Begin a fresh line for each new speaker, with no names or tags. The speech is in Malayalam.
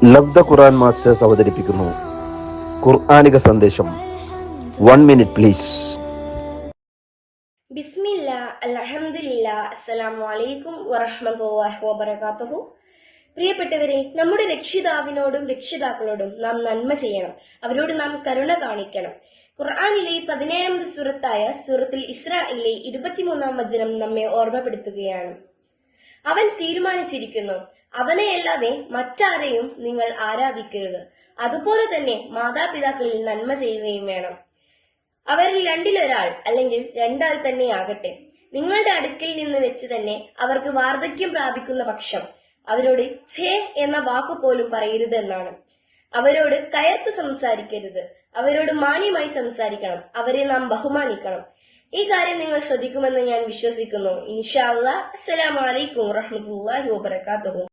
ലവ് ദ ഖുർആൻ മാസ്റ്റേഴ്സ് അവതരിപ്പിക്കുന്നു ഖുർആനിക സന്ദേശം. 1 മിനിറ്റ് പ്ലീസ്.
ബിസ്മില്ല, അൽഹംദുലില്ലാ, അസ്സലാമു അലൈക്കും വറഹ്മത്തുള്ളാഹി വബറകാതുഹു. പ്രിയപ്പെട്ടവരെ, നമ്മുടെ രക്ഷിതാവിനോടും രക്ഷിതാക്കളോടും നാം നന്മ ചെയ്യണം. അവരോട് നാം കരുണ കാണിക്കണം. ഖുർആനിലെ 17ാമത് സൂറത്തായ സൂറത്തുൽ ഇസ്രായിലെ 23-ാം വചനം നമ്മെ ഓർമ്മപ്പെടുത്തുകയാണ്. അവൻ തീരുമാനിച്ചിരിക്കുന്നു, അവനെയല്ലാതെ മറ്റാരെയും നിങ്ങൾ ആരാധിക്കരുത്. അതുപോലെ തന്നെ മാതാപിതാക്കളിൽ നന്മ ചെയ്യുകയും വേണം. അവരിൽ രണ്ടിലൊരാൾ അല്ലെങ്കിൽ രണ്ടാൾ തന്നെയാകട്ടെ, നിങ്ങളുടെ അടുക്കിൽ നിന്ന് വെച്ച് തന്നെ അവർക്ക് വാർദ്ധക്യം പ്രാപിക്കുന്ന പക്ഷം അവരോട് ഛേ എന്ന വാക്കുപോലും പറയരുത് എന്നാണ്. അവരോട് കയർത്ത് സംസാരിക്കരുത്. അവരോട് മാന്യമായി സംസാരിക്കണം. അവരെ നാം ബഹുമാനിക്കണം. ഈ കാര്യം നിങ്ങൾ ശ്രദ്ധിക്കുമെന്ന് ഞാൻ വിശ്വസിക്കുന്നു. ഇൻഷാ അല്ലാഹ്. അസ്സലാമു അലൈക്കും വറഹ്മത്തുള്ളാഹി വബറകാതുഹു.